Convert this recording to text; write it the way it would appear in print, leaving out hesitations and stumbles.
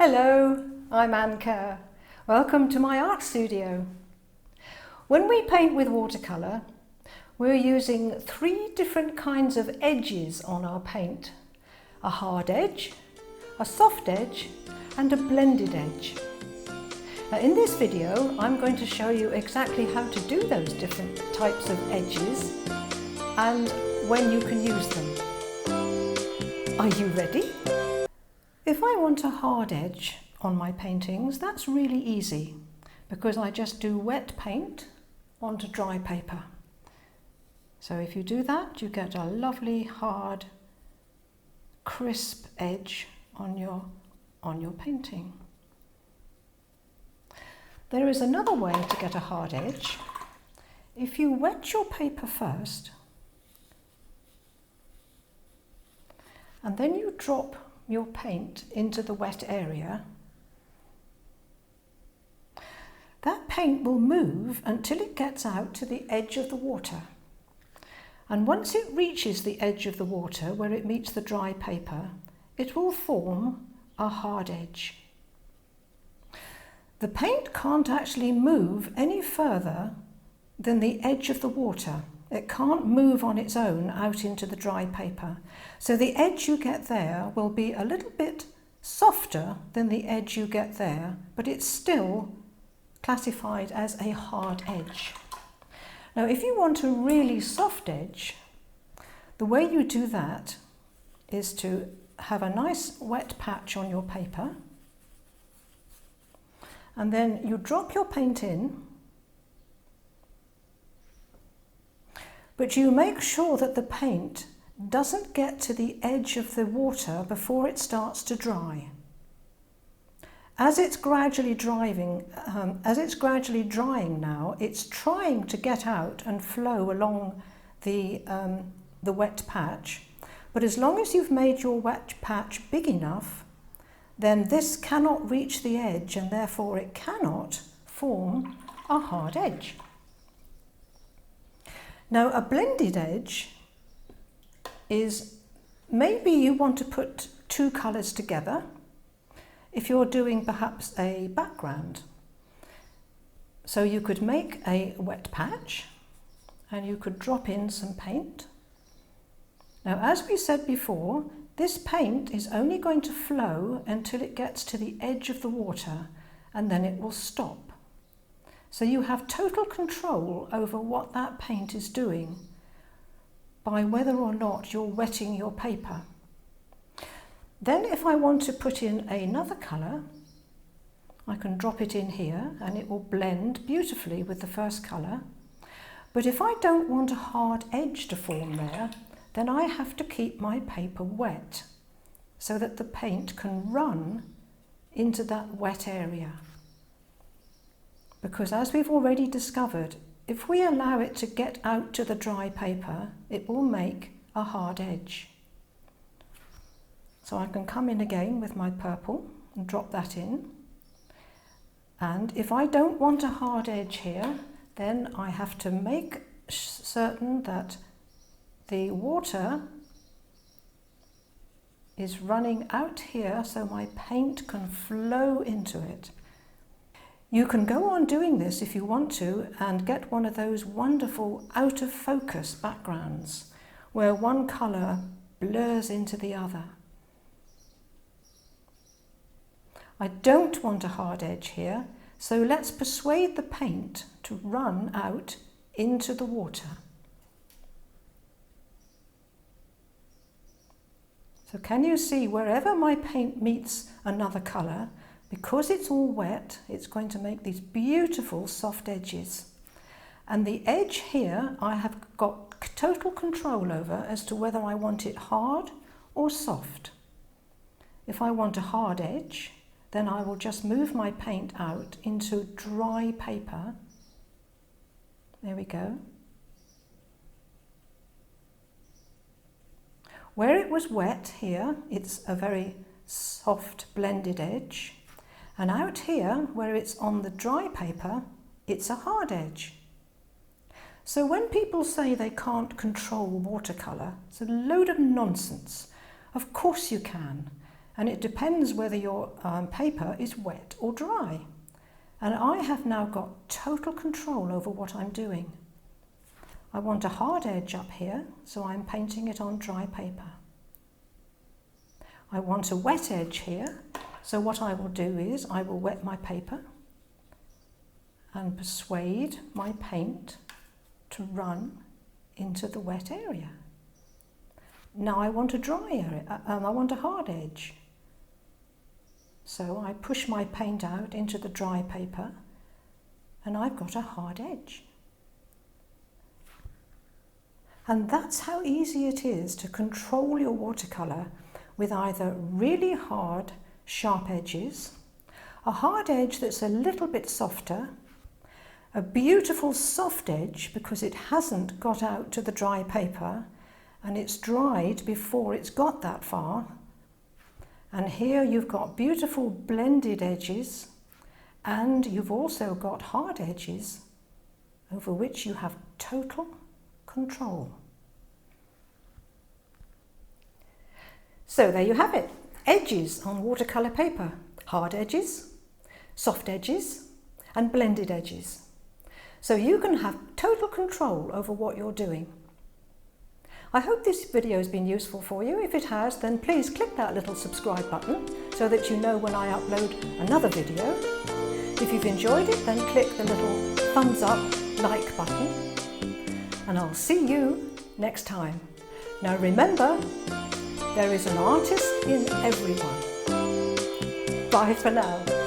Hello, I'm Kerr. Welcome to my art studio. When we paint with watercolour, we're using 3 different kinds of edges on our paint. A hard edge, a soft edge and a blended edge. Now in this video I'm going to show you exactly how to do those different types of edges and when you can use them. Are you ready? If I want a hard edge on my paintings, that's really easy because I just do wet paint onto dry paper. So if you do that, you get a lovely hard, crisp edge on your painting. There is another way to get a hard edge. If you wet your paper first and then you drop your paint into the wet area, that paint will move until it gets out to the edge of the water. And once it reaches the edge of the water where it meets the dry paper, it will form a hard edge. The paint can't actually move any further than the edge of the water. It can't move on its own out into the dry paper. So the edge you get there will be a little bit softer than the edge you get there, but it's still classified as a hard edge. Now if you want a really soft edge, the way you do that is to have a nice wet patch on your paper, and then you drop your paint in, but you make sure that the paint doesn't get to the edge of the water before it starts to dry. As it's gradually drying now, it's trying to get out and flow along the wet patch. But as long as you've made your wet patch big enough, then this cannot reach the edge and therefore it cannot form a hard edge. Now a blended edge is maybe you want to put 2 colours together if you're doing perhaps a background. So you could make a wet patch and you could drop in some paint. Now as we said before, this paint is only going to flow until it gets to the edge of the water and then it will stop. So you have total control over what that paint is doing by whether or not you're wetting your paper. Then if I want to put in another colour, I can drop it in here and it will blend beautifully with the first colour. But if I don't want a hard edge to form there, then I have to keep my paper wet so that the paint can run into that wet area. Because as we've already discovered, if we allow it to get out to the dry paper, it will make a hard edge. So I can come in again with my purple and drop that in. And if I don't want a hard edge here, then I have to make certain that the water is running out here so my paint can flow into it. You can go on doing this if you want to and get one of those wonderful out of focus backgrounds where one colour blurs into the other. I don't want a hard edge here, so let's persuade the paint to run out into the water. So can you see wherever my paint meets another colour, because it's all wet, it's going to make these beautiful soft edges. And the edge here I have got total control over as to whether I want it hard or soft. If I want a hard edge, then I will just move my paint out into dry paper. There we go. Where it was wet here, it's a very soft blended edge. And out here, where it's on the dry paper, it's a hard edge. So when people say they can't control watercolour, it's a load of nonsense. Of course you can. and it depends whether your paper is wet or dry. And I have now got total control over what I'm doing. I want a hard edge up here, so I'm painting it on dry paper. I want a wet edge here, so what I will do is I will wet my paper and persuade my paint to run into the wet area. Now I want a dry area, I want a hard edge. So I push my paint out into the dry paper and I've got a hard edge. And that's how easy it is to control your watercolour with either really hard, sharp edges, a hard edge that's a little bit softer, a beautiful soft edge because it hasn't got out to the dry paper and it's dried before it's got that far. And here you've got beautiful blended edges, and you've also got hard edges over which you have total control. So there you have it, edges on watercolour paper, hard edges, soft edges and blended edges. So you can have total control over what you're doing. I hope this video has been useful for you. If it has, then please click that little subscribe button so that you know when I upload another video. If you've enjoyed it, then click the little thumbs up, like button, and I'll see you next time. Now remember, there is an artist in everyone. Bye for now.